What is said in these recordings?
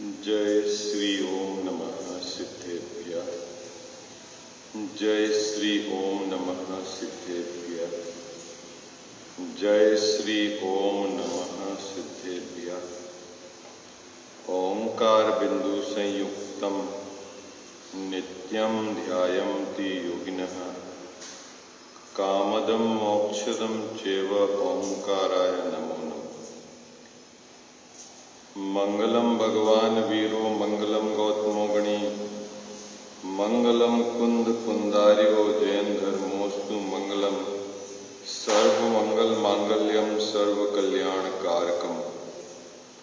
जय श्री ओम नमः सिद्धेभ्यः। जय श्री ओम नमः सिद्धेभ्यः। जय श्री ओम नमः सिद्धेभ्यः। ओंकार बिंदु संयुक्तम नित्यं ध्यायन्ति योगिनः कामदं मोक्षदं चैव ओंकाराय नमो नमः। मंगलम भगवान वीरो मंगलम गौतमो गणी मंगलम कुंद कुंदारियो जयन धर्मोस्तु मंगलम सर्वमंगल मांगल्यम सर्व कल्याण कारकम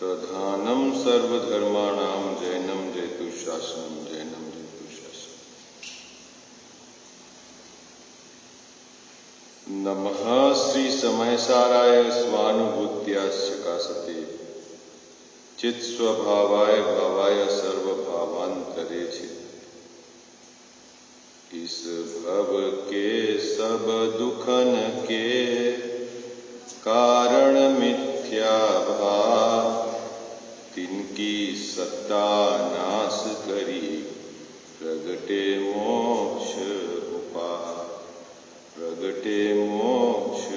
प्रधानम सर्वधर्माणाम जैनम जयतु शासनम जैनम जयतु शासनम। नमः श्री समयसाराय स्वानुभूत्यास्य कासते चित स्वभावाय भावाय सर्वभावांतरे चित। इस भव के सब दुखन के कारण मिथ्या भाव तिनकी सत्ता नाश करी प्रगटे मोक्ष उपाय प्रगटे मोक्ष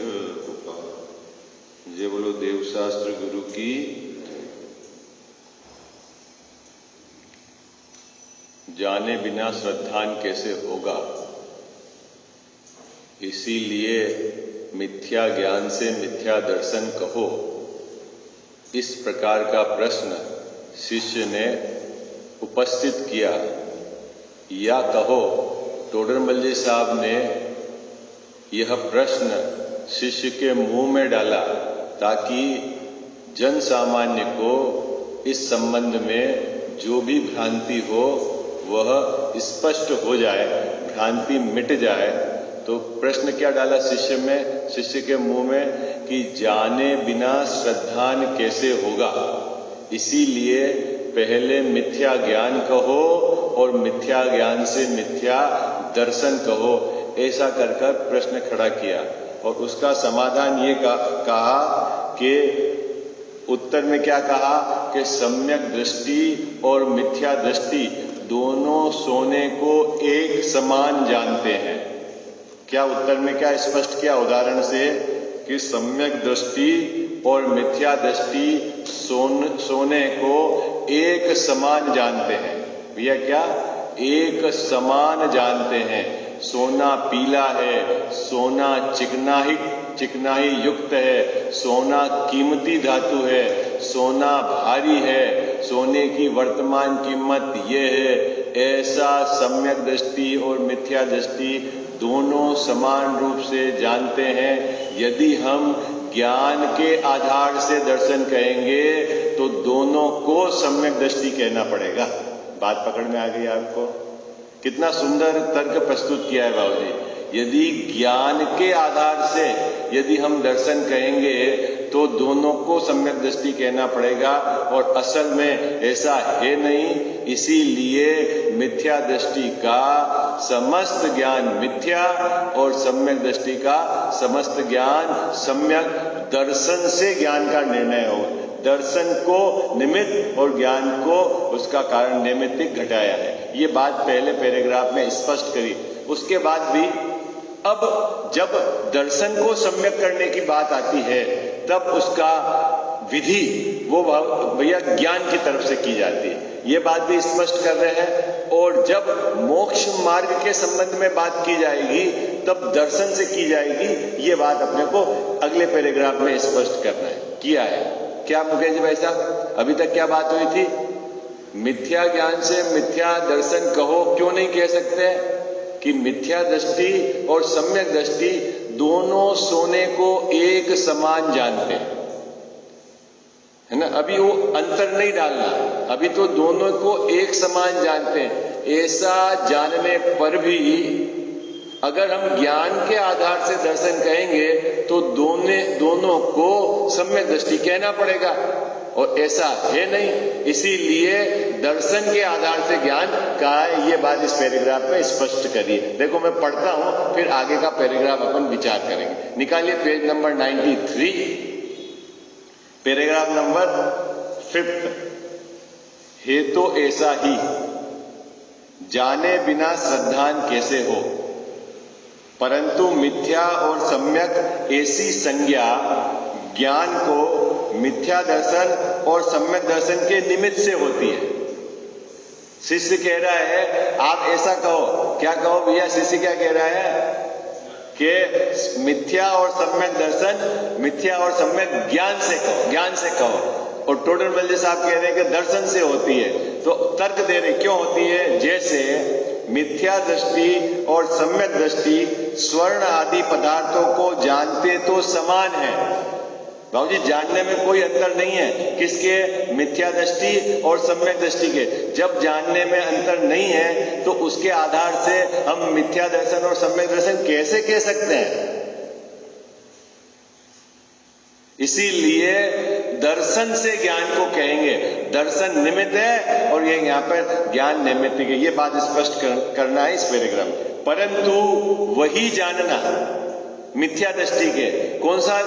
उपाय। जय बोलो देवशास्त्र गुरु की। जाने बिना श्रद्धान कैसे होगा, इसीलिए मिथ्या ज्ञान से मिथ्या दर्शन कहो। इस प्रकार का प्रश्न शिष्य ने उपस्थित किया, या कहो टोडरमल जी साहब ने यह प्रश्न शिष्य के मुंह में डाला ताकि जन सामान्य को इस संबंध में जो भी भ्रांति हो वह स्पष्ट हो जाए, भ्रांति मिट जाए। तो प्रश्न क्या डाला शिष्य के मुंह में कि जाने बिना श्रद्धान कैसे होगा, इसीलिए पहले मिथ्या ज्ञान कहो और मिथ्या ज्ञान से मिथ्या दर्शन कहो। ऐसा कर प्रश्न खड़ा किया और उसका समाधान ये कहा कि उत्तर में क्या कहा कि सम्यक दृष्टि और मिथ्या दृष्टि दोनों सोने को एक समान जानते हैं। क्या उत्तर में क्या स्पष्ट किया उदाहरण से कि सम्यक दृष्टि और मिथ्या दृष्टि सोने को एक समान जानते हैं। भैया क्या एक समान जानते हैं। सोना पीला है, सोना चिकनाई युक्त है, सोना कीमती धातु है, सोना भारी है, सोने की वर्तमान कीमत ये है। ऐसा सम्यक दृष्टि और मिथ्या दृष्टि दोनों समान रूप से जानते हैं। यदि हम ज्ञान के आधार से दर्शन कहेंगे तो दोनों को सम्यक दृष्टि कहना पड़ेगा। बात पकड़ में आ गई आपको? कितना सुंदर तर्क प्रस्तुत किया है बाबू जी। यदि ज्ञान के आधार से यदि हम दर्शन कहेंगे तो दोनों को सम्यक दृष्टि कहना पड़ेगा, और असल में ऐसा है नहीं। इसीलिए मिथ्या दृष्टि का समस्त ज्ञान मिथ्या और सम्यक दृष्टि का समस्त ज्ञान सम्यक दर्शन से ज्ञान का निर्णय हो। दर्शन को निमित्त और ज्ञान को उसका कारण नैमित्तिक घटाया है। ये बात पहले पैराग्राफ में स्पष्ट करी। उसके बाद भी अब जब दर्शन को सम्यक करने की बात आती है तब उसका विधि वो भैया ज्ञान की तरफ से की जाती है। ये बात भी स्पष्ट कर रहे हैं। और जब मोक्ष मार्ग के संबंध में बात की जाएगी तब दर्शन से की जाएगी। ये बात अपने को अगले पैराग्राफ में स्पष्ट करना है, किया है। क्या मुकेश जी भाई साहब, अभी तक क्या बात हुई थी? मिथ्या ज्ञान से मिथ्या दर्शन कहो, क्यों नहीं कह सकते कि मिथ्या दृष्टि और सम्यक दृष्टि दोनों सोने को एक समान जानते हैं, है ना? अभी वो अंतर नहीं डालना, अभी तो दोनों को एक समान जानते हैं। ऐसा जानने पर भी अगर हम ज्ञान के आधार से दर्शन कहेंगे तो दोनों को सम्यक दृष्टि कहना पड़ेगा, और ऐसा है नहीं। इसीलिए दर्शन के आधार से ज्ञान कहा है। ये बात इस पैराग्राफ में स्पष्ट करिए। देखो मैं पढ़ता हूं, फिर आगे का पैराग्राफ अपन विचार करेंगे। निकालिए पेज नंबर 93, पैराग्राफ नंबर 5। हे तो ऐसा ही, जाने बिना श्रद्धान कैसे हो, परंतु मिथ्या और सम्यक ऐसी संज्ञा ज्ञान को मिथ्या दर्शन और सम्यक दर्शन के निमित्त से होती है। शिष्य कह रहा है आप ऐसा कहो, क्या कहो भैया? शिष्य क्या कह रहा है कि मिथ्या और सम्यक दर्शन, मिथ्या और सम्यक ज्ञान से कहो, ज्ञान से कहो। और टोडर मल साहब कह रहे हैं कि दर्शन से होती है। तो तर्क दे रहे क्यों होती है? जैसे मिथ्या दृष्टि और सम्यक दृष्टि स्वर्ण आदि पदार्थों को जानते तो समान है। बाबूजी जानने में कोई अंतर नहीं है, किसके? मिथ्या दृष्टि और सम्यक दृष्टि के। जब जानने में अंतर नहीं है तो उसके आधार से हम मिथ्या दर्शन और सम्यक दर्शन कैसे कह सकते हैं? इसीलिए दर्शन से ज्ञान को कहेंगे। दर्शन निमित्त है और ये यहां पर ज्ञान निमित्त है। ये बात स्पष्ट करना है इस पैराग्राफ में। परंतु वही जानना मिथ्या दृष्टि के, कौन सा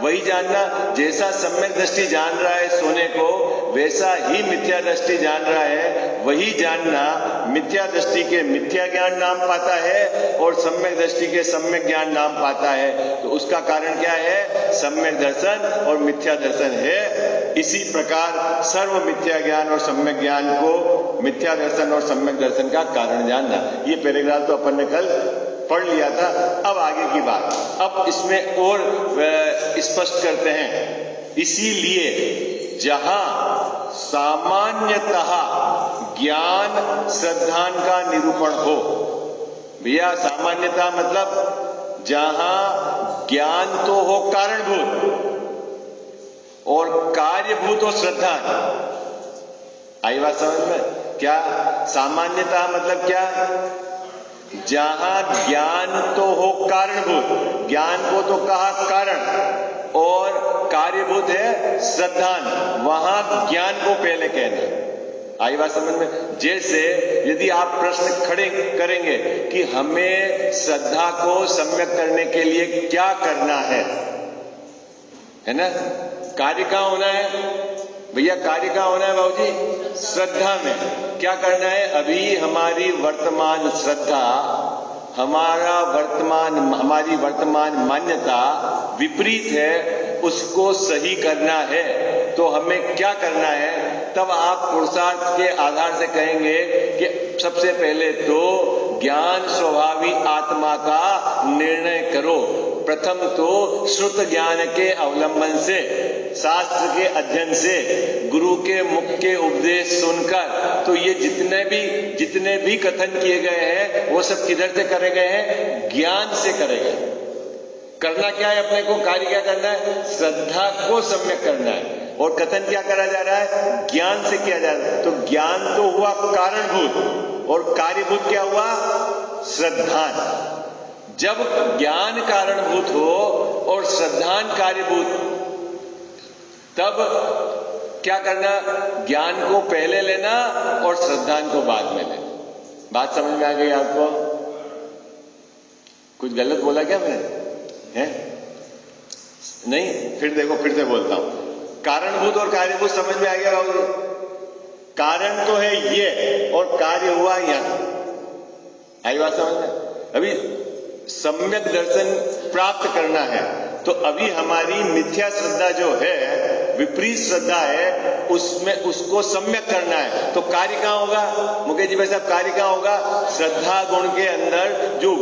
वही जानना? जैसा सम्यक दृष्टि जान रहा है सोने को, वैसा ही मिथ्या दृष्टि जान रहा है। वही जानना मिथ्या दृष्टि के मिथ्या ज्ञान नाम पाता है और सम्यक दृष्टि के सम्यक ज्ञान नाम पाता है। तो उसका कारण क्या है? सम्यक दर्शन और मिथ्या दर्शन है। इसी प्रकार सर्व मिथ्या ज्ञान और सम्यक ज्ञान को मिथ्या दर्शन और सम्यक दर्शन का कारण जानना। ये पैराग्राफ तो अपन ने कल पढ़ लिया था। अब आगे की बात, अब इसमें और स्पष्ट करते हैं। इसीलिए जहां सामान्यतः ज्ञान श्रद्धान का निरूपण हो, भैया सामान्यतः मतलब जहां ज्ञान तो हो कारणभूत और कार्यभूत हो श्रद्धान। आई बात समझ में? क्या सामान्यतः मतलब क्या? जहां ज्ञान तो हो कारणभूत, ज्ञान को तो कहा कारण, और कार्यभूत है श्रद्धान, वहां ज्ञान को पहले कहना। आई बात समझ में? जैसे यदि आप प्रश्न खड़े करेंगे कि हमें श्रद्धा को सम्यक करने के लिए क्या करना है ना? कार्य कहां होना है भैया? कार्य कहां होना है बाबूजी? श्रद्धा में। क्या करना है? अभी हमारी वर्तमान श्रद्धा, हमारी वर्तमान मान्यता विपरीत है, उसको सही करना है। तो हमें क्या करना है? तब आप पुरुषार्थ के आधार से कहेंगे कि सबसे पहले तो ज्ञान स्वभावी आत्मा का निर्णय करो। प्रथम तो श्रुत ज्ञान के अवलंबन से, शास्त्र के अध्ययन से, गुरु के मुख के उपदेश सुनकर, तो ये जितने भी कथन किए गए हैं वो सब किधर से करे गए हैं? ज्ञान से करे गए। करना क्या है अपने को? कार्य क्या करना है? श्रद्धा को सम्यक करना है। और कथन क्या करा जा रहा है? ज्ञान से किया जा रहा है। तो ज्ञान तो हुआ कारणभूत और कार्यभूत क्या हुआ? श्रद्धान। जब ज्ञान कारणभूत हो और श्रद्धान कार्यभूत, तब क्या करना? ज्ञान को पहले लेना और श्रद्धान को बाद में लेना। बात समझ में आ गई आपको? कुछ गलत बोला क्या मैंने? है? नहीं? फिर देखो, फिर से बोलता हूं। कारणभूत और कार्यभूत समझ में आ गया बाबू? कारण तो है ये और कार्य हुआ यहां। आई बात समझ में? अभी सम्यक दर्शन प्राप्त करना है तो अभी हमारी मिथ्या श्रद्धा जो है, विपरीत श्रद्धा है, उसमें उसको सम्यक करना है। तो कार्य कहां होगा मुकेश जी भाई साहब? कार्य कहां होगा? श्रद्धा गुण के अंदर जो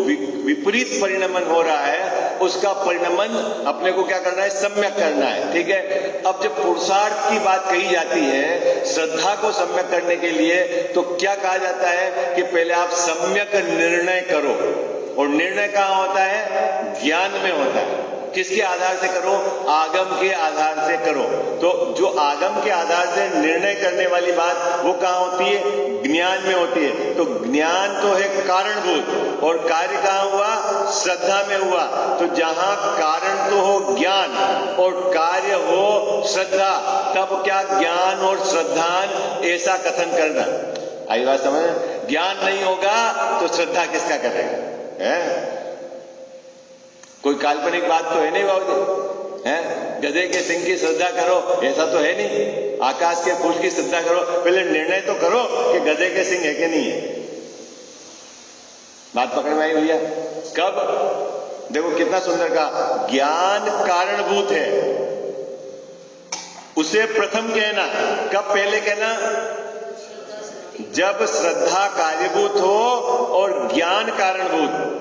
विपरीत परिणमन हो रहा है उसका परिणमन अपने को क्या करना है? सम्यक करना है। ठीक है? अब जब पुरुषार्थ की बात कही जाती है श्रद्धा को सम्यक करने के लिए, तो क्या कहा जाता है कि पहले आप सम्यक निर्णय करो। और निर्णय कहां होता है? ज्ञान में होता है। किसके आधार से करो? आगम के आधार से करो। तो जो आगम के आधार से निर्णय करने वाली बात वो कहां होती है? ज्ञान में होती है। तो ज्ञान तो है कारणभूत और कार्य कहां हुआ? श्रद्धा में हुआ। तो जहां कारण तो हो ज्ञान और कार्य हो श्रद्धा, तब क्या ज्ञान और श्रद्धान ऐसा कथन करना। आई बात समझ? ज्ञान नहीं होगा तो श्रद्धा किसका करेगा? है? कोई काल्पनिक बात तो है नहीं बाबू? है? गधे के सिंह की श्रद्धा करो, ऐसा तो है नहीं। आकाश के फूल की श्रद्धा करो, पहले निर्णय तो करो कि गधे के सिंह है कि नहीं है। बात पकड़ में आई भैया? कब? देखो कितना सुंदर कहा, ज्ञान कारणभूत है, उसे प्रथम कहना। कब पहले कहना? जब श्रद्धा कार्यभूत हो और ज्ञान कारणभूत।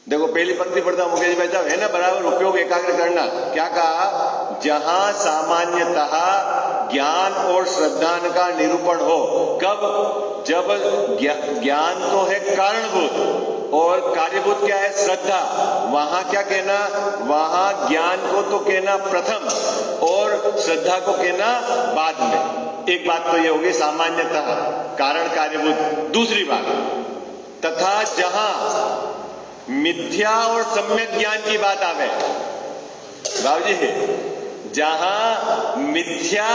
देखो पहली पंक्ति पढ़ता हूं मुकेश भाई साहब, है ना, बराबर उपयोग एकाग्र करना। क्या कहा? जहां सामान्यतः ज्ञान और श्रद्धा का निरूपण हो। कब? जब ज्ञान तो है कारणभूत और कार्यभूत क्या है? श्रद्धा। वहां क्या कहना? वहां ज्ञान को तो कहना प्रथम और श्रद्धा को कहना बाद में। एक बात तो ये होगी सामान्यतः कारण कार्यभूत। दूसरी बात, तथा जहां मिथ्या और सम्यक ज्ञान की बात आवे, बाबूजी, जहां मिथ्या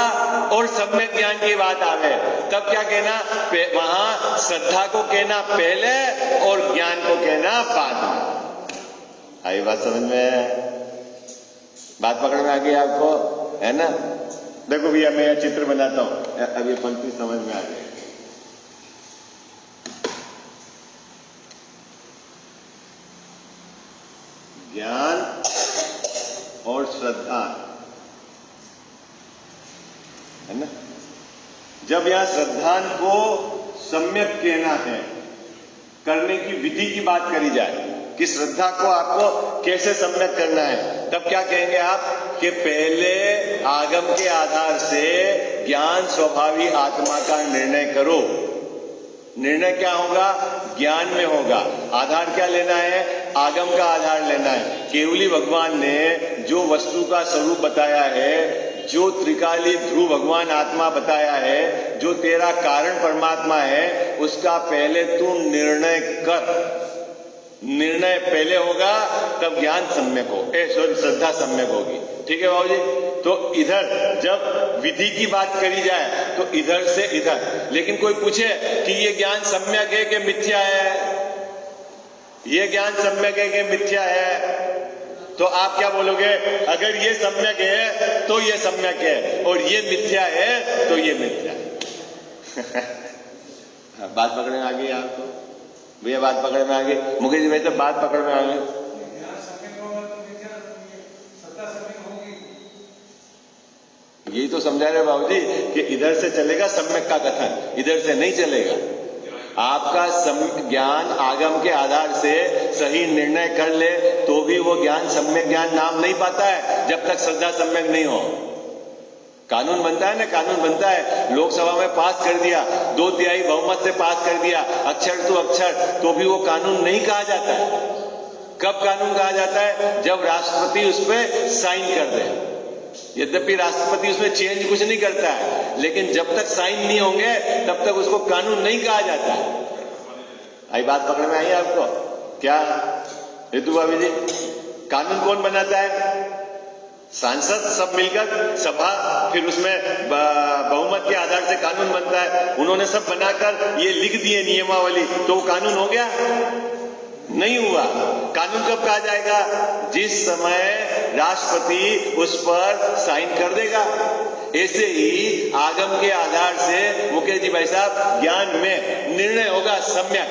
और सम्यक ज्ञान की बात आवे तब क्या कहना? वहां श्रद्धा को कहना पहले और ज्ञान को कहना बाद में। आई बात समझ में? बात पकड़ में आ गई आपको, है ना? देखो भैया मैं यह चित्र बनाता हूं, अब ये पंक्ति समझ में आ गई। ज्ञान और श्रद्धा, है ना? जब यहां श्रद्धान को सम्यक कहना है, करने की विधि की बात करी जाए कि श्रद्धा को आपको कैसे सम्यक करना है, तब क्या कहेंगे आप? कि पहले आगम के आधार से ज्ञान स्वभावी आत्मा का निर्णय करो। निर्णय क्या होगा? ज्ञान में होगा। आधार क्या लेना है? आगम का आधार लेना है। केवली भगवान ने जो वस्तु का स्वरूप बताया है, जो त्रिकाली ध्रुव भगवान आत्मा बताया है, जो तेरा कारण परमात्मा है, उसका पहले तू निर्णय कर। निर्णय पहले होगा तब ज्ञान सम्यक हो, श्रद्धा सम्यक होगी। ठीक है बाबूजी? तो इधर जब विधि की बात करी जाए तो इधर से इधर, लेकिन कोई पूछे कि ये ज्ञान सम्यक है कि मिथ्या है, ये ज्ञान सम्यक है कि मिथ्या है, तो आप क्या बोलोगे? अगर ये सम्यक है तो ये सम्यक है और ये मिथ्या है तो ये मिथ्या है। बात पकड़ में आ गई आपको भैया? बात पकड़ में आ गई मुकेश भाई? तो बात पकड़ में आ गई। यही तो समझा रहे बाबूजी कि इधर से चलेगा सम्यक का कथन, इधर से नहीं चलेगा। आपका ज्ञान आगम के आधार से सही निर्णय कर ले तो भी वो ज्ञान सम्यक ज्ञान नाम नहीं पाता है जब तक श्रद्धा सम्यक नहीं हो। कानून बनता है ना, कानून बनता है, लोकसभा में पास कर दिया, 2/3 बहुमत से पास कर दिया, अक्षर टू अक्षर, तो भी वो कानून नहीं कहा जाता है। कब कानून कहा जाता है? जब राष्ट्रपति उस पर साइन कर दे। यद्यपि राष्ट्रपति उसमें चेंज कुछ नहीं करता है, लेकिन जब तक साइन नहीं होंगे तब तक उसको कानून नहीं कहा जाता है। आई बात पकड़ में आई आपको? क्या हेतु भाभी जी? कानून कौन बनाता है? सांसद सब मिलकर, सभा, फिर उसमें बहुमत के आधार से कानून बनता है। उन्होंने सब बनाकर ये लिख दिए नियमावली, तो वो कानून हो गया? नहीं हुआ। कानून कब कहा जाएगा? जिस समय राष्ट्रपति उस पर साइन कर देगा। ऐसे ही आगम के आधार से मुकेश जी भाई साहब ज्ञान में निर्णय होगा सम्यक,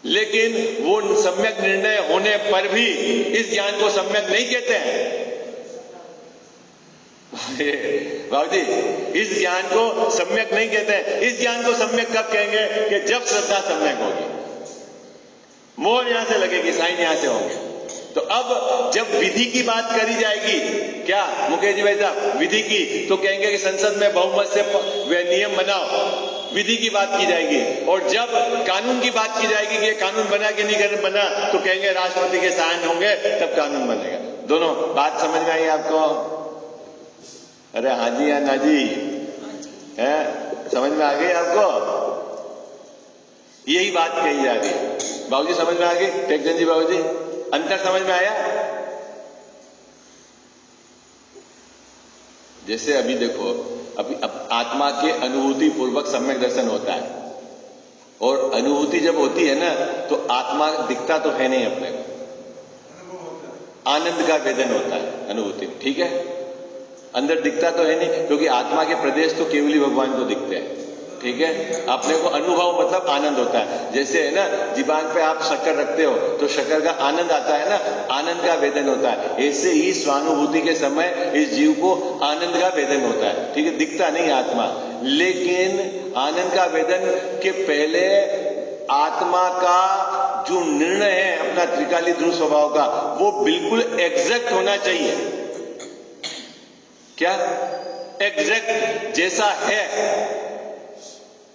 लेकिन वो सम्यक निर्णय होने पर भी इस ज्ञान को सम्यक नहीं कहते हैं। बाबूजी, इस ज्ञान को सम्यक नहीं कहते हैं। इस ज्ञान को सम्यक कब कहेंगे? कि जब श्रद्धा सम्यक होगी, मोहर यहां से लगेगी, साइन यहां से होंगे। तो अब जब विधि की बात करी जाएगी, क्या मुकेश जी भाई साहब, विधि की, तो कहेंगे कि संसद में बहुमत से वे नियम बनाओ, विधि की बात की जाएगी। और जब कानून की बात की जाएगी कि ये कानून बना कि नहीं बना, तो कहेंगे राष्ट्रपति के साइन होंगे तब कानून बनेगा। दोनों बात समझ में आई आपको? अरे हाँ जी या ना जी? है, समझ में आ गई आपको? यही बात कही जा रही है। बाबूजी समझ में आ गई? टेक्चंद जी बाबूजी, अंतर समझ में आया? जैसे अभी देखो, अभी आत्मा के अनुभूति पूर्वक सम्यक दर्शन होता है, और अनुभूति जब होती है ना तो आत्मा दिखता तो है नहीं अपने को, आनंद का वेदन होता है अनुभूति में। ठीक है, अंदर दिखता तो है नहीं, क्योंकि आत्मा के प्रदेश तो केवली भगवान को दिखते हैं। ठीक है, अपने को अनुभव मतलब आनंद होता है। जैसे है ना, जीवान पे आप शक्कर रखते हो तो शक्कर का आनंद आता है ना, आनंद का वेदन होता है। ऐसे ही स्वानुभूति के समय इस जीव को आनंद का वेदन होता है। ठीक है, दिखता नहीं आत्मा, लेकिन आनंद का वेदन के पहले आत्मा का जो निर्णय है अपना त्रिकाली ध्रुव स्वभाव का, वो बिल्कुल एग्जैक्ट होना चाहिए। क्या एग्जैक्ट जैसा है?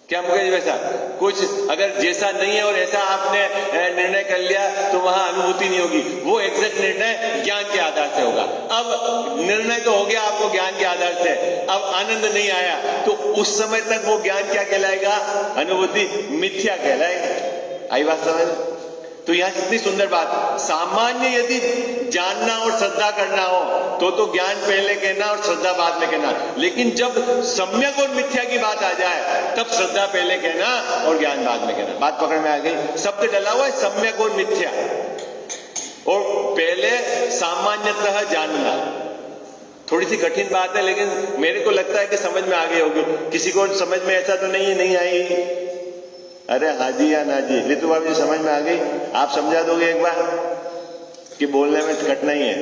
क्या मुकेश वैसा कुछ अगर जैसा नहीं है और ऐसा आपने निर्णय कर लिया तो वहां अनुभूति नहीं होगी। वो एग्जैक्ट निर्णय ज्ञान के आधार से होगा। अब निर्णय तो हो गया आपको ज्ञान के आधार से, अब आनंद नहीं आया तो उस समय तक वो ज्ञान क्या कहलाएगा? अनुभूति मिथ्या कहलाएगा। आई बात समझ? तो यहां कितनी सुंदर बात। सामान्य यदि जानना और श्रद्धा करना हो तो ज्ञान पहले कहना और श्रद्धा बाद में कहना, लेकिन जब सम्यक और मिथ्या की बात आ जाए तब श्रद्धा पहले कहना और ज्ञान बाद में कहना। बात पकड़ में आ गई? शब्द डला हुआ है सम्यक और मिथ्या, और पहले सामान्यतः जानना। थोड़ी सी कठिन बात है, लेकिन मेरे को लगता है कि समझ में आ गई होगी। किसी को समझ में ऐसा तो नहीं आई? अरे हाजी या नाजी, ऋतु बाबू जी समझ में आ गई? आप समझा दोगे एक बार कि बोलने में कठिनाई है?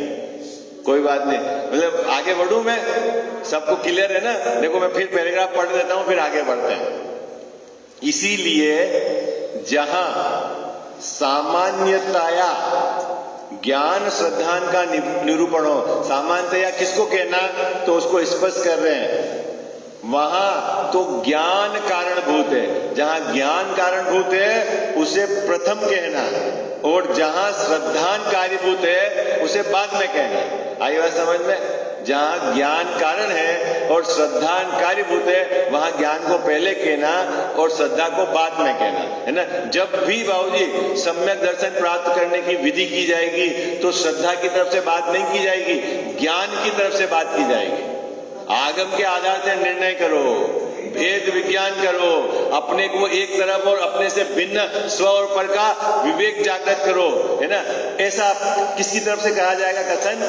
कोई बात नहीं, मतलब आगे बढ़ूं मैं, सबको क्लियर है ना? देखो मैं फिर पैराग्राफ पढ़ देता हूं, फिर आगे बढ़ते हैं। इसीलिए जहां सामान्यतया ज्ञान श्रद्धान का निरूपण हो, सामान्यतया किसको कहना तो उसको स्पष्ट कर रहे हैं, वहां तो ज्ञान कारणभूत है। जहां ज्ञान कारणभूत है उसे प्रथम कहना, और जहां श्रद्धान कार्यभूत है उसे बाद में कहना। आई बात समझ में? जहां ज्ञान कारण है और श्रद्धान कार्यभूत है, वहां ज्ञान को पहले कहना और श्रद्धा को बाद में कहना, है ना? जब भी बाबूजी सम्यक दर्शन प्राप्त करने की विधि की जाएगी तो श्रद्धा की तरफ से बात नहीं की जाएगी, ज्ञान की तरफ से बात की जाएगी। आगम के आधार से निर्णय करो, भेद विज्ञान करो, अपने को एक तरफ और अपने से भिन्न स्व और पर का विवेक जागृत करो, है ना? ऐसा किसकी तरफ से कहा जाएगा कथन?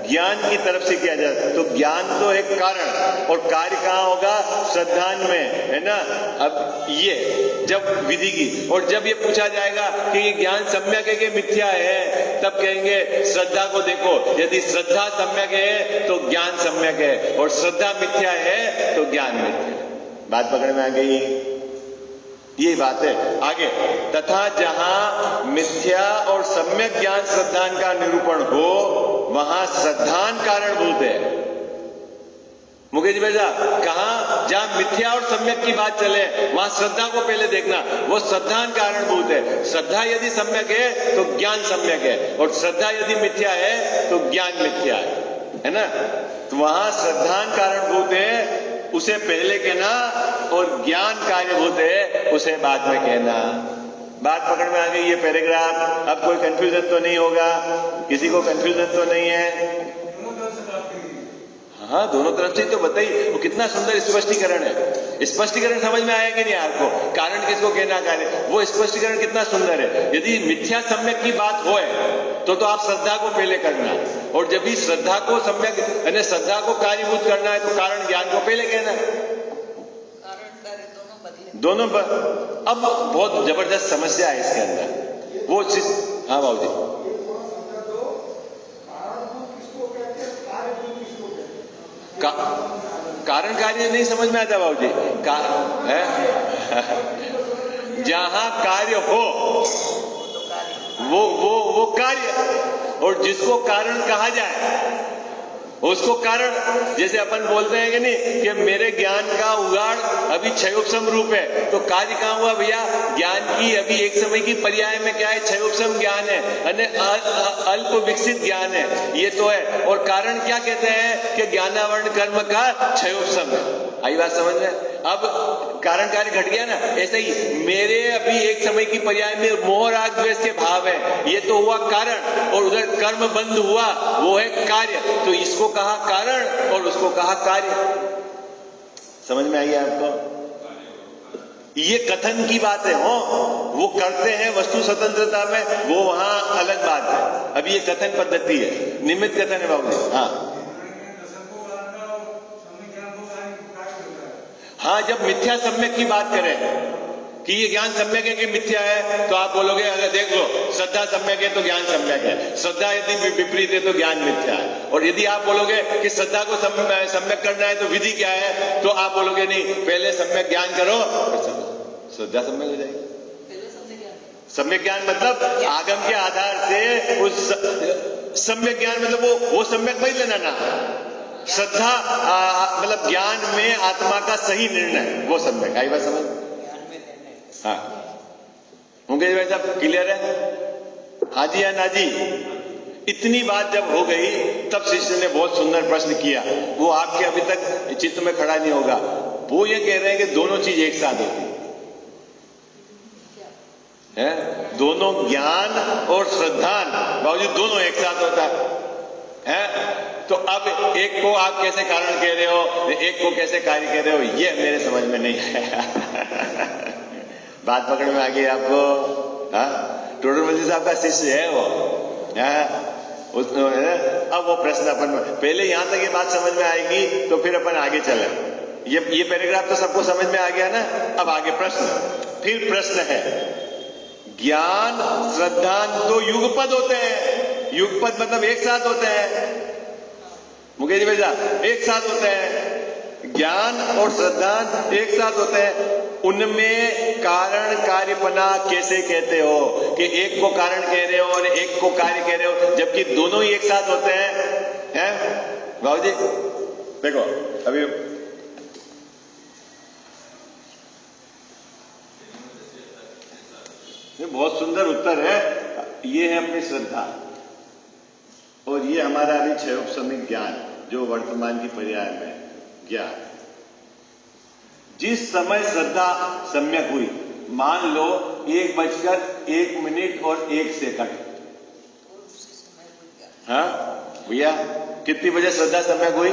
ज्ञान की तरफ से किया जाए। तो ज्ञान तो एक कारण, और कार्य कहां होगा? श्रद्धान में, है ना? अब ये जब विधि की, और जब ये पूछा जाएगा कि ये ज्ञान सम्यक है कि मिथ्या है, तब कहेंगे श्रद्धा को देखो, यदि श्रद्धा सम्यक है तो ज्ञान सम्यक है, और श्रद्धा मिथ्या है तो ज्ञान मिथ्या है। बात पकड़ में आ गई? यही बात है। आगे, तथा जहां मिथ्या और सम्यक ज्ञान श्रद्धान का निरूपण हो, वहां श्रद्धान कारणभूत है। मुकेश भाई साहब, कहां जहां मिथ्या और सम्यक की बात चले वहां श्रद्धा को पहले देखना, वो श्रद्धान कारणभूत है। श्रद्धा यदि सम्यक है तो ज्ञान सम्यक है, और श्रद्धा यदि मिथ्या है तो ज्ञान मिथ्या है ना? तो वहां श्रद्धान कारणभूत है, उसे पहले कहना, और ज्ञान कार्यभूत है, उसे बाद में कहना। बात पकड़ में आ गई? ये पैराग्राफ अब कोई कंफ्यूजन तो नहीं होगा? किसी को कंफ्यूजन तो नहीं है? हाँ, दोनों तरफ से तो बताइए। वो कितना सुंदर स्पष्टीकरण है। स्पष्टीकरण समझ में आया कि नहीं आपको? कारण किसको कहना, कार्य, वो स्पष्टीकरण कितना सुंदर है। यदि मिथ्या सम्यक की बात हो तो आप श्रद्धा को पहले करना, और जब भी श्रद्धा को सम्यक यानी श्रद्धा को कार्यभूत करना है तो कारण ज्ञान को पहले कहना। दोनों पर अब बहुत जबरदस्त समस्या है इसके अंदर। वो हाँ बाबू जी, कारण कार्य नहीं समझ में आता बाबू जी। जहां कार्य हो वो कार्य, और जिसको कारण कहा जाए उसको कारण। जैसे अपन बोलते हैं कि नहीं कि मेरे ज्ञान का उगाड़ अभी क्षयोपशम रूप है, तो कार्य कहां हुआ भैया? ज्ञान की अभी एक समय की पर्याय में क्या है? क्षयोपशम ज्ञान है, अल्प विकसित ज्ञान है, ये तो है। और कारण क्या कहते हैं कि ज्ञानावरण कर्म का क्षयोपशम है। आई बात समझ में? अब कारण कार्य घट गया ना। ऐसे ही मेरे अभी एक समय की पर्याय में मोह राग द्वेष के भाव है, ये तो हुआ कारण, और उधर कर्म बंद हुआ, वो है कार्य। तो इसको कहा कारण और उसको कहा कार्य। समझ में आई आपको? ये कथन की बात है। हो वो करते हैं वस्तु स्वतंत्रता में, वो वहां अलग बात है। अब ये कथन पद्धति है, निमित्त कथन है बाबू। हाँ हाँ, जब मिथ्या सम्यक की बात करें कि ये ज्ञान सम्यक है कि मिथ्या है, तो आप बोलोगे अगर देख लो श्रद्धा सम्यक है तो ज्ञान सम्यक है, श्रद्धा यदि विपरीत है तो ज्ञान मिथ्या है। और यदि आप बोलोगे कि श्रद्धा को सम्यक करना है तो विधि क्या है, तो आप बोलोगे नहीं, पहले सम्यक ज्ञान करो श्रद्धा सम्यक हो जाएगी। सम्यक ज्ञान मतलब आगम के आधार से उस सम्यक ज्ञान मतलब वो सम्यक वही लेना ना, श्रद्धा मतलब ज्ञान में आत्मा का सही निर्णय, वो सम्यक। आई बात समझ? हाँ, मुकेश भाई साहब क्लियर है? हाँ जी या ना जी? इतनी बात जब हो गई तब शिष्य ने बहुत सुंदर प्रश्न किया, वो आपके अभी तक चित्त में खड़ा नहीं होगा। वो ये कह रहे हैं कि दोनों चीज एक साथ होती है, दोनों ज्ञान और श्रद्धान बाबूजी दोनों एक साथ होता है। तो अब एक को आप कैसे कारण कह रहे हो, एक को कैसे कार्य कह रहे हो, ये मेरे समझ में नहीं आया। बात पकड़ में आ गई आपको? हाँ, टोडर मल्ली साहब का शिष्य है वो। अब वो प्रश्न अपन पहले यहां तक ये बात समझ में आएगी तो फिर अपन आगे चले। ये पैराग्राफ तो सबको समझ में आ गया ना। अब आगे प्रश्न, फिर प्रश्न है ज्ञान श्रद्धान तो युगपद होते हैं, युगपद मतलब एक साथ होते हैं। मुकेश जी भाई साहब एक साथ होते हैं, ज्ञान और श्रद्धान एक साथ होते हैं। उनमें कारण कार्यपना कैसे कहते हो कि एक को कारण कह रहे हो और एक को कार्य कह रहे हो, जबकि दोनों ही एक साथ होते हैं? बाबू जी देखो, अभी ये बहुत सुंदर उत्तर है। ये है अपनी श्रद्धा और ये हमारा अभी क्षयोपशमिक ज्ञान, जो वर्तमान की पर्याय में ज्ञान। जिस समय श्रद्धा सम्यक हुई, मान लो 1:01 और 1 सेकंड, हाँ भैया कितनी बजे श्रद्धा सम्यक हुई?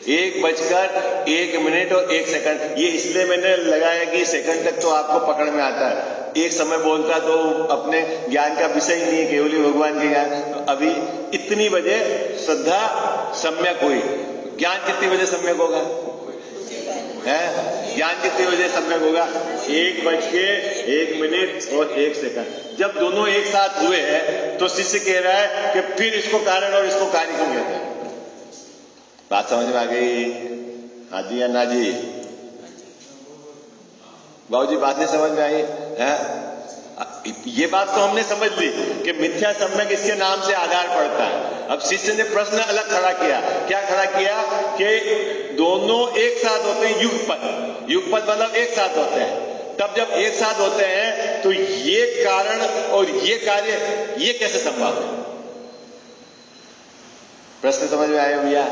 1:01 और 1 सेकंड। ये इसलिए मैंने लगाया कि सेकंड तक तो आपको पकड़ में आता है, एक समय बोलता तो अपने ज्ञान का विषय ही नहीं है, केवल भगवान के ज्ञान। तो अभी इतनी बजे श्रद्धा सम्यक हुई, ज्ञान कितनी बजे सम्यक होगा? ज्ञान कितनी बजे सम्यक होगा? 1:01 और 1 सेकंड। जब दोनों एक साथ हुए हैं तो शिष्य कह रहा है कि फिर इसको कारण और इसको कार्य क्यों कहते हैं? बात समझ में आ गई? हाँ जी या ना जी? बाबूजी बात नहीं समझ में आई है? ये बात तो हमने समझ ली कि मिथ्या सम्यक इसके नाम से आधार पड़ता है। अब शिष्य ने प्रश्न अलग खड़ा किया। क्या खड़ा किया? कि दोनों एक साथ होते हैं, युगपद, युगपद मतलब एक साथ होते हैं। तब जब एक साथ होते हैं तो ये कारण और ये कार्य ये कैसे संभव है? प्रश्न समझ में आया भैया?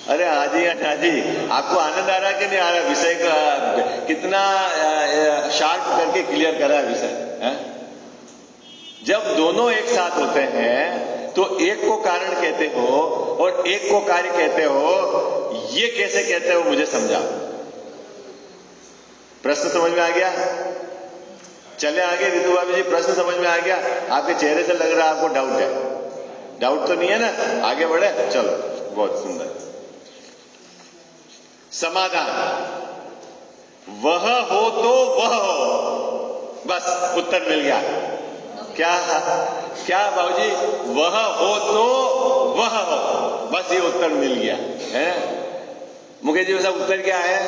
अरे हाँ जी हाँ जी, आपको आनंद आ रहा है कि नहीं आ रहा? विषय का कितना शार्प करके क्लियर करा विषय है। जब दोनों एक साथ होते हैं तो एक को कारण कहते हो और एक को कार्य कहते हो, ये कैसे कहते हो मुझे समझा। प्रश्न समझ में आ गया? चले आगे रितु भाभी जी, प्रश्न समझ में आ गया? आपके चेहरे से लग रहा है आपको डाउट है। डाउट तो नहीं है ना? आगे बढ़े, चलो बहुत सुंदर। समाधान, वह हो तो वह हो, बस उत्तर मिल गया। क्या क्या बाबूजी? वह हो तो वह हो, बस ये उत्तर मिल गया है। मुकेश जी साहब उत्तर क्या है?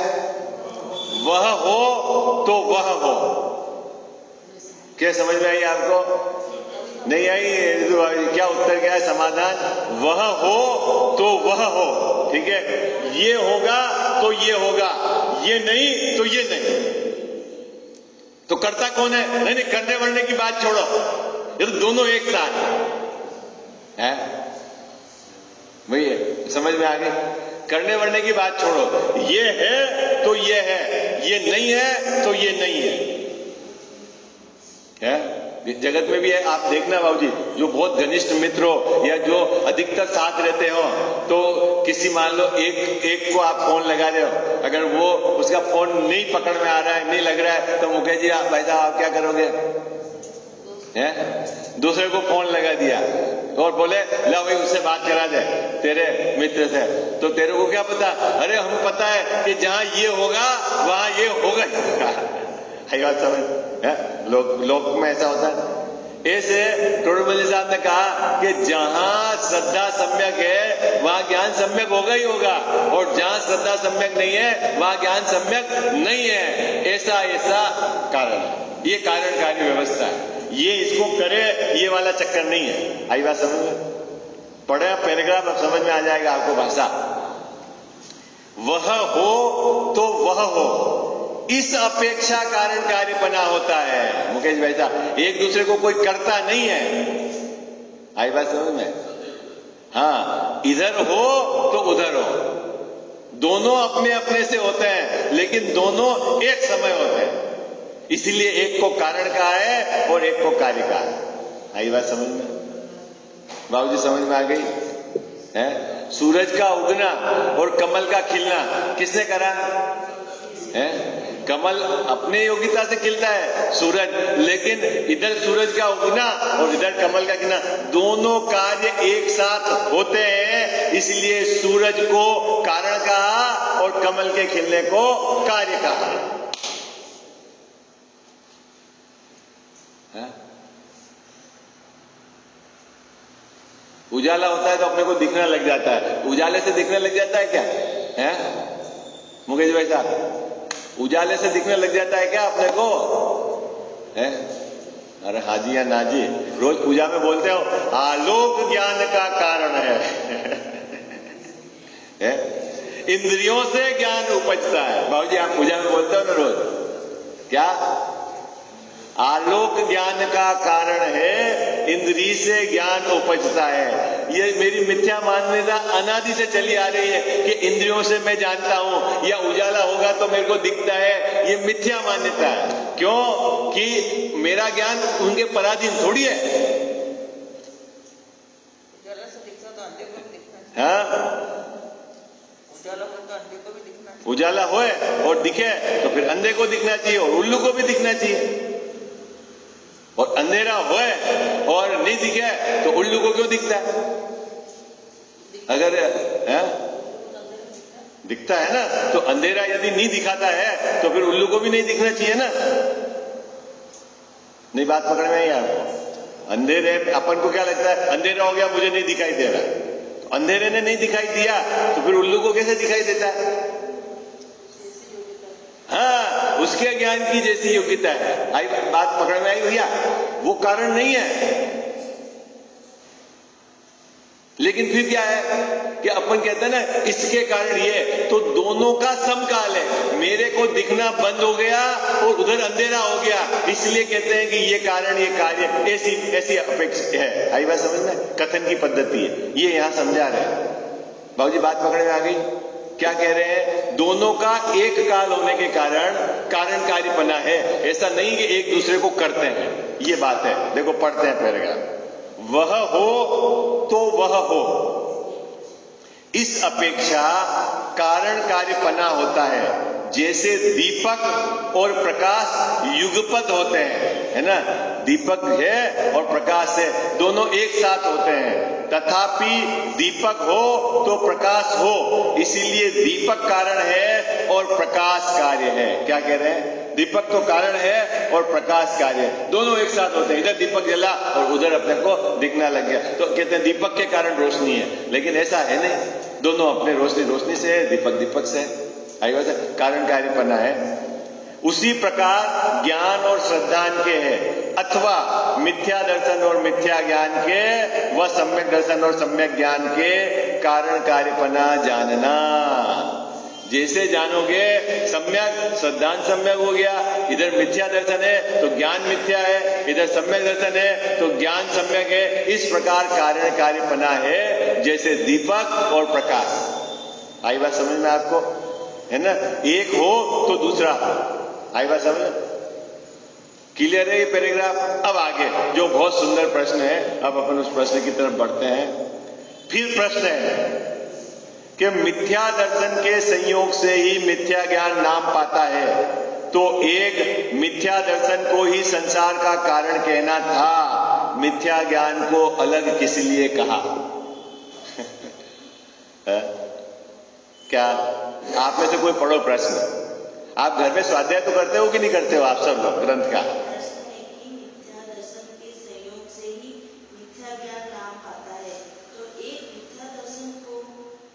वह हो तो वह हो। क्या समझ में आई आपको? नहीं आई? क्या उत्तर क्या है? समाधान, वह हो तो वह हो, ठीक है। ये होगा तो ये होगा, ये नहीं तो ये नहीं। तो करता कौन है? नहीं, करने वरने की बात छोड़ो, ये तो दोनों एक साथ है। भैया समझ में आ गई? करने वरने की बात छोड़ो, ये है तो ये है, ये नहीं है तो ये नहीं है। जगत में भी है, आप देखना बाबूजी, जो बहुत घनिष्ठ मित्र हो या जो अधिकतर साथ रहते हो, तो किसी मान लो एक को आप फोन लगा रहे हो, अगर वो उसका फोन नहीं पकड़ में आ रहा है, नहीं लग रहा है, तो मुकेश जी भाई साहब आप क्या करोगे? है? दूसरे को फोन लगा दिया और बोले ला भाई उससे बात करा दे तेरे मित्र से, तो तेरे को क्या पता? अरे हम पता है कि जहां ये होगा वहां ये होगा ही बात समझ है? लोक में ऐसा होता है। ऐसे टोडरमल साहब ने कहा कि जहां श्रद्धा सम्यक है वहां ज्ञान सम्यक होगा ही होगा, और जहां श्रद्धा सम्यक नहीं है वहां ज्ञान सम्यक नहीं है। ऐसा ऐसा कारण है, ये कार्यकारी व्यवस्था है, ये इसको करे ये वाला चक्कर नहीं है। आई बात समझ में? पढ़े पैराग्राफ अब समझ में आ जाएगा आपको भाषा। वह हो तो वह हो, इस अपेक्षा कारण कार्यपना होता है। मुकेश भाई साहब, एक दूसरे को कोई करता नहीं है। आई बात समझ में? हाँ, इधर हो तो उधर हो, दोनों अपने अपने से होते हैं लेकिन दोनों एक समय होते हैं, इसलिए एक को कारण कहा है और एक को कार्य कहा है। आई बात समझ में? बाबूजी समझ में आ गई है? सूरज का उगना और कमल का खिलना किसने करा है? कमल अपने योग्यता से खिलता है सूरज, लेकिन इधर सूरज का उगना और इधर कमल का खिलना दोनों कार्य एक साथ होते हैं, इसलिए सूरज को कारण कहा और कमल के खिलने को कार्य कहा। उजाला होता है तो अपने को दिखने लग जाता है, उजाले से दिखने लग जाता है क्या है मुकेश भाई साहब? उजाले से दिखने लग जाता है क्या अपने को है? अरे हाजी या नाजी, रोज पूजा में बोलते हो आलोक ज्ञान का कारण है? इंद्रियों से ज्ञान उपजता है। बाबूजी आप पूजा में बोलते हो ना रोज, क्या आलोक ज्ञान का कारण है, इंद्रिय से ज्ञान उपजता है। ये मेरी मिथ्या मान्यता अनादि से चली आ रही है कि इंद्रियों से मैं जानता हूं या उजाला होगा तो मेरे को दिखता है, ये मिथ्या मान्यता है। क्यों? कि मेरा ज्ञान उनके पराधीन थोड़ी है। उजाला से दिखता तो अंधे को भी दिखना। हाँ, उजाला हो तो अंधे को भी दिखना। उजाला होए और दिखे तो फिर अंधे को दिखना चाहिए और उल्लू को भी दिखना चाहिए, और अंधेरा होए और नहीं दिखे तो उल्लू को क्यों दिखता है? अगर है? दिखता है ना, तो अंधेरा यदि नहीं दिखाता है तो फिर उल्लू को भी नहीं दिखना चाहिए ना। नहीं बात पकड़ में आई आपको? अंधेरे अपन को क्या लगता है अंधेरा हो गया मुझे नहीं दिखाई दे रहा, तो अंधेरे ने नहीं दिखाई दिया तो फिर उल्लू को कैसे दिखाई देता है? हाँ, उसके ज्ञान की जैसी योग्यता है। आई बात पकड़ में आई भैया? वो कारण नहीं है, लेकिन फिर क्या है कि अपन कहते हैं ना इसके कारण ये, तो दोनों का समकाल है। मेरे को दिखना बंद हो गया और उधर अंधेरा हो गया, इसलिए कहते हैं कि ये कारण ये कार्य, ऐसी ऐसी अपेक्षा है। आई बात समझ में? कथन की पद्धति है, ये यहां समझा रहे हैं। बाबूजी बात पकड़ में आ गई? क्या कह रहे हैं? दोनों का एक काल होने के कारण कारण कार्यपना है, ऐसा नहीं कि एक दूसरे को करते हैं, ये बात है। देखो पढ़ते हैं पैराग्राफ। वह हो तो वह हो, इस अपेक्षा कारण कार्यपना होता है। जैसे दीपक और प्रकाश युगपत होते हैं, है ना? दीपक है और प्रकाश है, दोनों एक साथ होते हैं। तथापि दीपक हो तो प्रकाश हो, इसीलिए दीपक कारण है और प्रकाश कार्य है। क्या कह रहे हैं? दीपक तो कारण है और प्रकाश कार्य है, दोनों एक साथ होते हैं। इधर दीपक जला और उधर अपने को दिखना लग गया, तो कहते हैं दीपक के कारण रोशनी है, लेकिन ऐसा है नहीं। दोनों अपने रोशनी से है, दीपक दीपक से है। आई बात है? कारण कार्यपना है। उसी प्रकार ज्ञान और श्रद्धान के है, अथवा मिथ्या दर्शन और मिथ्या ज्ञान के व सम्यक दर्शन और सम्यक ज्ञान के कारण कार्यपना जानना। जैसे जानोगे सम्यक श्रद्धान सम्यक हो गया, इधर मिथ्या दर्शन है तो ज्ञान मिथ्या है, इधर सम्यक दर्शन है तो ज्ञान सम्यक है। इस प्रकार कारण कार्यपना है जैसे दीपक और प्रकाश। आई बात समझ में आपको? है ना? एक हो तो दूसरा हो। आई बात समझ? क्लियर है ये पैराग्राफ? अब आगे जो बहुत सुंदर प्रश्न है, अब अपन उस प्रश्न की तरफ बढ़ते हैं। फिर प्रश्न है कि मिथ्या दर्शन के संयोग से ही मिथ्या ज्ञान नाम पाता है, तो एक मिथ्या दर्शन को ही संसार का कारण कहना था, मिथ्या ज्ञान को अलग किस लिए कहा? क्या आप में से कोई पढ़ो प्रश्न? आप घर में स्वाध्याय तो करते हो कि नहीं करते हो आप सब लोग ग्रंथ का? मिथ्या दर्शन के संयोग से ही मिथ्या ज्ञान नाम पाता है, तो एक मिथ्या दर्शन को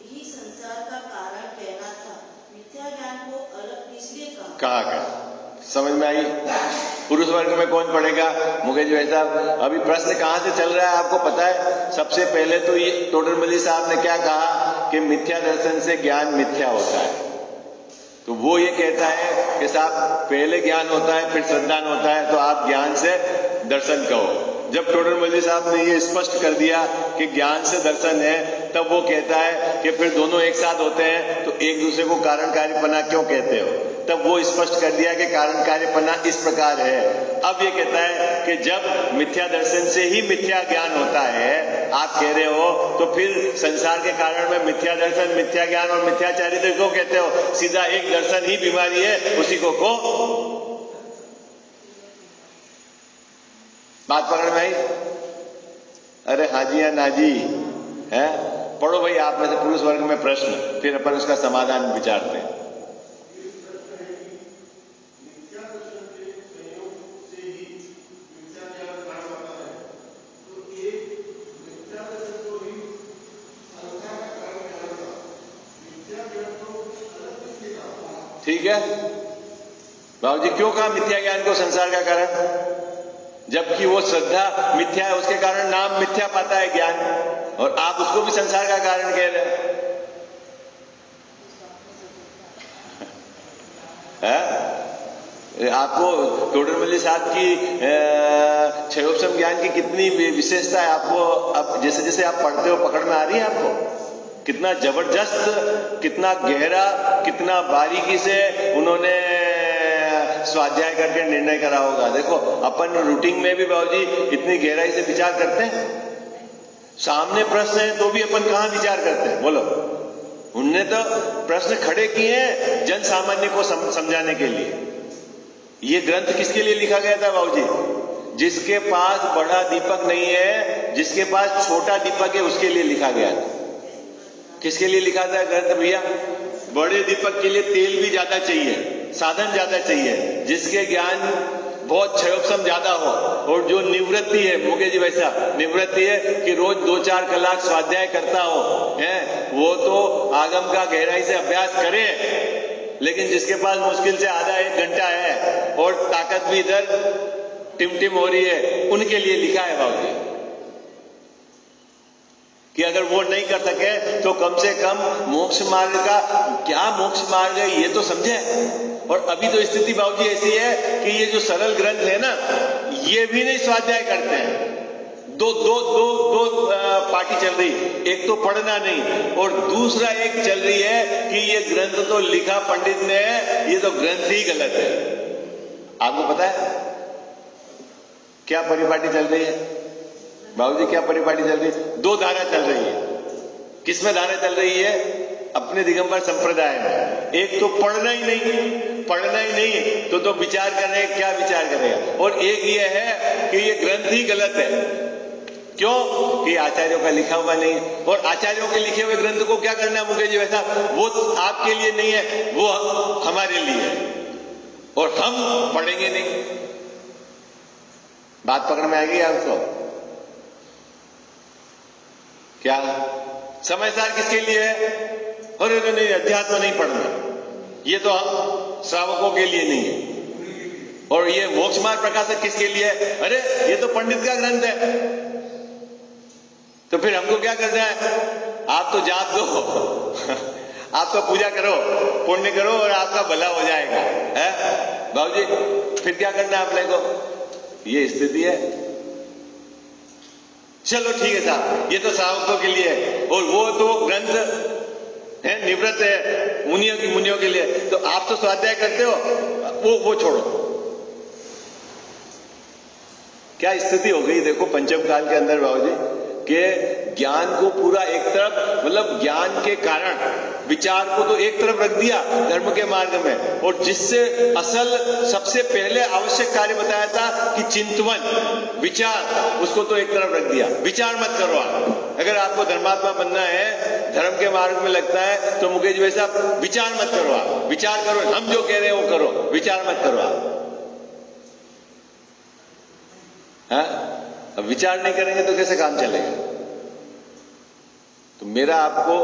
ही संसार का कारण कहना था, मिथ्या ज्ञान को अलग किस लिए कहा? कहा गया, समझ में आई? पुरुष वर्ग में कौन पढ़ेगा? मुकेश भाई साहब, अभी प्रश्न कहां से चल रहा है आपको पता है? सबसे पहले तो ये टोडरमल्ली साहब ने क्या कहा कि मिथ्या दर्शन से ज्ञान मिथ्या होता है। तो वो ये कहता है कि साहब पहले ज्ञान होता है फिर संतान होता है, तो आप ज्ञान से दर्शन कहो। जब टोडरमल्ली साहब ने ये स्पष्ट कर दिया कि ज्ञान से दर्शन है, तब वो कहता है कि फिर दोनों एक साथ होते हैं तो एक दूसरे को कारण कार्यपना क्यों कहते हो? तब वो स्पष्ट कर दिया कि कारण कार्यपना इस प्रकार है। अब ये कहता है कि जब मिथ्या दर्शन से ही मिथ्या ज्ञान होता है, आप कह रहे हो, तो फिर संसार के कारण में मिथ्या दर्शन, मिथ्या ज्ञान और मिथ्या चारित्र क्यों कहते हो? सीधा एक दर्शन ही बीमारी है, उसी को बात पकड़ में आई? अरे हाजी या नाजी है? पढ़ो भाई आप में से पुरुष वर्ग में प्रश्न, फिर अपन उसका समाधान विचारते हैं। ठीक है बाबू जी, क्यों कहा मिथ्या ज्ञान को संसार का कारण? जबकि वो श्रद्धा मिथ्या है, उसके कारण नाम मिथ्या पाता है ज्ञान, और आप उसको भी संसार का कारण कह रहे हैं। आपको टोडरमल्ली साहब की क्षयोपशम ज्ञान की कितनी विशेषता है आपको अब जैसे जैसे आप पढ़ते हो पकड़ में आ रही है आपको? कितना जबरदस्त, कितना गहरा, कितना बारीकी से उन्होंने स्वाध्याय करके निर्णय करा होगा। देखो अपन रूटीन में भी बाबूजी इतनी गहराई से विचार करते हैं, सामने प्रश्न है तो भी अपन कहां विचार करते हैं? बोलो, उनने तो प्रश्न खड़े किए हैं जन सामान्य को समझाने के लिए। ये ग्रंथ किसके लिए लिखा गया था बाबूजी? जिसके पास बड़ा दीपक नहीं है, जिसके पास छोटा दीपक है, उसके लिए लिखा गया था। किसके लिए लिखा था ग्रंथ भैया? बड़े दीपक के लिए तेल भी ज्यादा चाहिए, साधन ज्यादा चाहिए, जिसके ज्ञान बहुत क्षयोपशम ज्यादा हो, और जो निवृत्ति है, मुकेश जी वैसा निवृत्ति है कि रोज 2-4 कलाक स्वाध्याय करता हो, है वो तो आगम का गहराई से अभ्यास करे। लेकिन जिसके पास मुश्किल से आधा 1 घंटा है और ताकत भी इधर टिमटिम हो रही है, उनके लिए लिखा है बाबूजी कि अगर वो नहीं कर सके तो कम से कम मोक्ष मार्ग का, क्या मोक्ष मार्ग है ये तो समझे। और अभी तो स्थिति बाबूजी ऐसी है कि ये जो सरल ग्रंथ है ना, ये भी नहीं स्वाध्याय करते हैं। दो पार्टी चल रही, एक तो पढ़ना नहीं और दूसरा एक चल रही है कि ये ग्रंथ तो लिखा पंडित ने है, ये तो ग्रंथ ही गलत है। आपको पता है क्या परिपाटी चल रही है बाबूजी? क्या परिपाटी चल रही है? 2 धारा चल रही है। किसमें धारा चल रही है? अपने दिगंबर संप्रदाय में। एक तो पढ़ना ही नहीं तो विचार करें, क्या विचार करेगा? और एक ये है कि ये ग्रंथ ही गलत है। क्यों? कि आचार्यों का लिखा हुआ नहीं, और आचार्यों के लिखे हुए ग्रंथ को क्या करना है मुकेश जी वैसा? वो आपके लिए नहीं है, वो हमारे लिए है, और हम पढ़ेंगे नहीं। बात पकड़ में आएगी आपको? क्या समय सार किसके लिए है? अरे नहीं, अध्यात्म नहीं पढ़ना, ये तो श्रावकों के लिए नहीं है। और ये मोक्ष मार्ग प्रकाशक किसके लिए है? अरे ये तो पंडित का ग्रंथ है। तो फिर हमको क्या करना है? आप तो जाप दो आप तो पूजा करो, पुण्य करो और आपका भला हो जाएगा, है बाबूजी? फिर क्या करना है अपने को? ये स्थिति है। चलो ठीक है साहब, ये तो श्रावकों के लिए है, और वो तो ग्रंथ है निवृत्त है मुनियों के लिए। तो आप तो स्वाध्याय करते हो, वो छोड़ो। क्या स्थिति हो गई देखो पंचम काल के अंदर बाबूजी। कि ज्ञान को पूरा एक तरफ, मतलब ज्ञान के कारण विचार को तो एक तरफ रख दिया धर्म के मार्ग में, और जिससे असल सबसे पहले आवश्यक कार्य बताया था कि चिंतवन विचार, उसको तो एक तरफ रख दिया। विचार मत करो आप, अगर आपको धर्मात्मा बनना है, धर्म के मार्ग में लगता है, तो मुकेश भाई साहब विचार मत करो आप, विचार करो, हम जो कह रहे हैं वो करो, विचार मत करो आप। अब विचार नहीं करेंगे तो कैसे काम चलेगा? तो मेरा आपको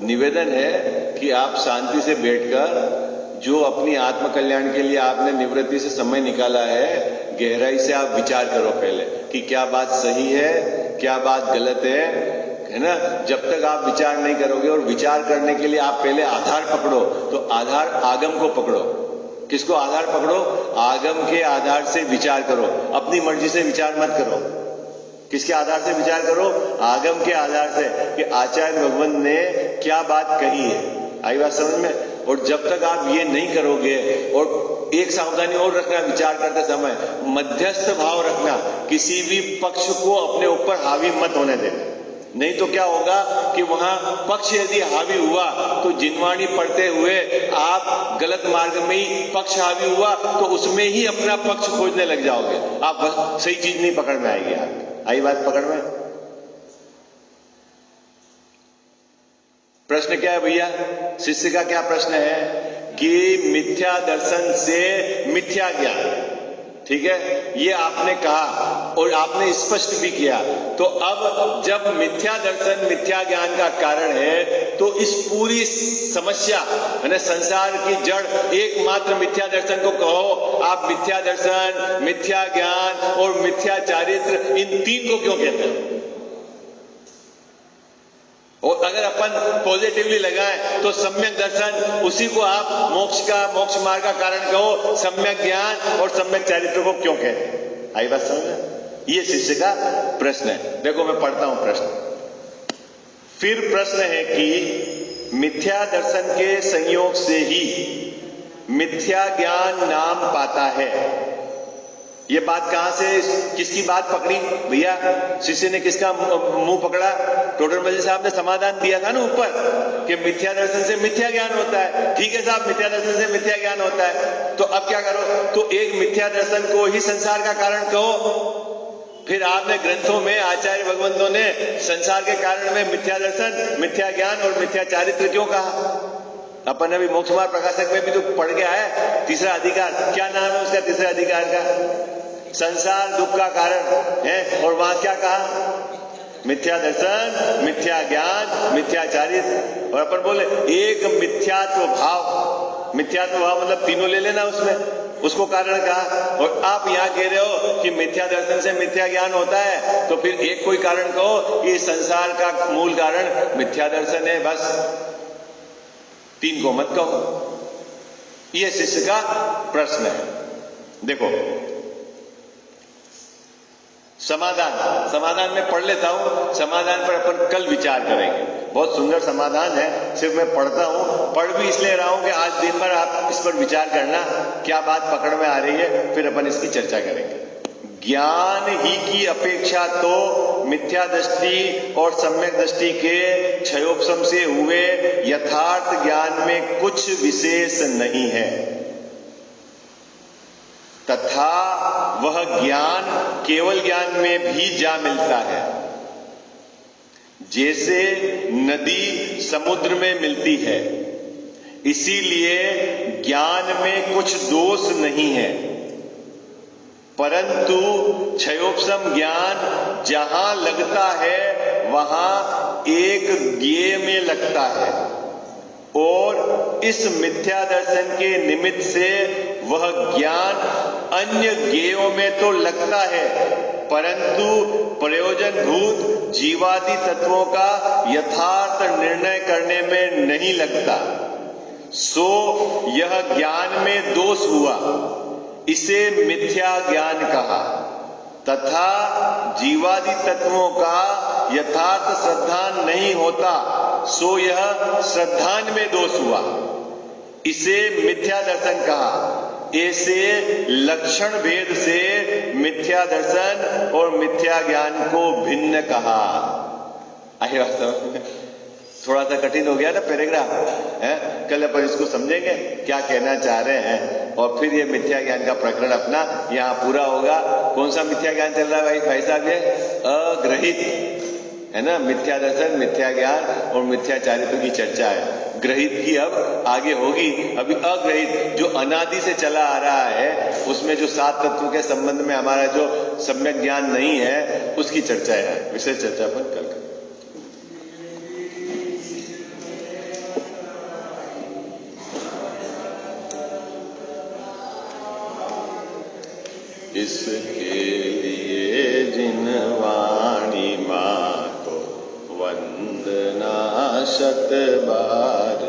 निवेदन है कि आप शांति से बैठकर जो अपनी आत्म कल्याण के लिए आपने निवृत्ति से समय निकाला है, गहराई से आप विचार करो पहले कि क्या बात सही है, क्या बात गलत है ना? जब तक आप विचार नहीं करोगे, और विचार करने के लिए आप पहले आधार पकड़ो, तो आधार आगम को पकड़ो। किसको आधार पकड़ो? आगम के आधार से विचार करो, अपनी मर्जी से विचार मत करो। किसके आधार से विचार करो? आगम के आधार से, कि आचार्य भगवंत ने क्या बात कही है। आई बात समझ में? और जब तक आप ये नहीं करोगे, और एक सावधानी और रखना विचार करते समय, मध्यस्थ भाव रखना, किसी भी पक्ष को अपने ऊपर हावी मत होने देना। नहीं तो क्या होगा कि वहां पक्ष यदि हावी हुआ तो जिनवाणी पढ़ते हुए आप गलत मार्ग में ही पक्ष हावी हुआ तो उसमें ही अपना पक्ष खोजने लग जाओगे, आप सही चीज नहीं पकड़ में आएगी। आप आई बात पकड़ में? प्रश्न क्या है भैया? शिष्य का क्या प्रश्न है कि मिथ्या दर्शन से मिथ्या ज्ञान, ठीक है, ये आपने कहा और आपने स्पष्ट भी किया। तो अब जब मिथ्या दर्शन मिथ्या ज्ञान का कारण है, तो इस पूरी समस्या यानी संसार की जड़ एकमात्र मिथ्या दर्शन को कहो। आप मिथ्या दर्शन, मिथ्या ज्ञान और मिथ्या चारित्र, इन तीन को क्यों कहते हैं? और अगर अपन पॉजिटिवली लगाएं तो सम्यक दर्शन, उसी को आप मोक्ष मार्ग का कारण कहो। सम्यक ज्ञान और सम्यक चारित्र को क्यों कहते? आई बात समझ में? ये शिष्य का प्रश्न है। देखो मैं पढ़ता हूं प्रश्न। फिर प्रश्न है कि मिथ्या दर्शन के संयोग से ही मिथ्या ज्ञान नाम पाता है। ये बात कहां से, किसकी बात पकड़ी भैया? शिष्य ने किसका मुंह पकड़ा? टोडरमल साहब ने समाधान दिया था ना ऊपर कि मिथ्या दर्शन से मिथ्या ज्ञान होता है। ठीक है साहब, मिथ्या दर्शन से मिथ्या ज्ञान होता है, तो अब क्या करो? तो एक मिथ्या दर्शन को ही संसार का कारण कहो। फिर आपने ग्रंथों में, आचार्य भगवंतों ने संसार के कारण में मिथ्या दर्शन, मिथ्या ज्ञान और मिथ्या चारित्र क्यों कहा? अपन अभी मोक्ष मार्ग प्रकाशक में भी तो पढ़ के आए, तीसरा अधिकार, क्या नाम है उसका तीसरा अधिकार का? संसार दुख का कारण है। और वहां क्या कहा? मिथ्या दर्शन, मिथ्या ज्ञान, मिथ्या चारित्र। और अपन बोले एक मिथ्यात्व भाव, मिथ्यात्व भाव मतलब तीनों ले लेना उसमें, उसको कारण कहा। और आप यहां कह रहे हो कि मिथ्या दर्शन से मिथ्या ज्ञान होता है, तो फिर एक कोई कारण कहो कि संसार का मूल कारण मिथ्या दर्शन है, बस तीन को मत कहो। यह शिष्य का प्रश्न है। देखो समाधान में पढ़ लेता हूं, समाधान पर अपन कल विचार करेंगे। बहुत सुंदर समाधान है, सिर्फ मैं पढ़ता हूं, पढ़ भी इसलिए रहा हूं कि आज दिन भर आप इस पर विचार करना, क्या बात पकड़ में आ रही है, फिर अपन इसकी चर्चा करेंगे। ज्ञान ही की अपेक्षा तो मिथ्या दृष्टि और सम्यक दृष्टि के क्षयोपशम से हुए यथार्थ ज्ञान में कुछ विशेष नहीं है, तथा वह ज्ञान केवल ज्ञान में भी जा मिलता है, जैसे नदी समुद्र में मिलती है। इसीलिए ज्ञान में कुछ दोष नहीं है, परंतु क्षयोपशम ज्ञान जहां लगता है वहां एक ज्ञेय में लगता है, और इस मिथ्या दर्शन के निमित्त से वह ज्ञान अन्य ज्ञेयों में तो लगता है, परंतु प्रयोजनभूत जीवादि तत्वों का यथार्थ निर्णय करने में नहीं लगता। सो यह ज्ञान में दोष हुआ, इसे मिथ्या ज्ञान कहा, तथा जीवादि तत्वों का यथार्थ श्रद्धान नहीं होता, सो यह श्रद्धान में दोष हुआ, इसे मिथ्या दर्शन कहा। ऐसे लक्षण भेद से मिथ्या दर्शन और मिथ्या ज्ञान को भिन्न कहा। आई बात समझ में? थोड़ा सा कठिन हो गया ना पैराग्राफ है, कल अपन इसको समझेंगे क्या कहना चाह रहे हैं, और फिर ये मिथ्या ज्ञान का प्रकरण अपना यहाँ पूरा होगा। कौन सा मिथ्या ज्ञान चल रहा है भाई साहब? ये अग्रहित है ना, मिथ्या दर्शन, मिथ्या ज्ञान और मिथ्या चारित्र की चर्चा है। ग्रहित की अब आगे होगी, अभी अग्रहित जो अनादि से चला आ रहा है, उसमें जो 7 तत्व के संबंध में हमारा जो सम्यक ज्ञान नहीं है, उसकी चर्चा है। विशेष चर्चा अपन कल करें। इसके लिए जिन वाणी माँ को वंदना शत बार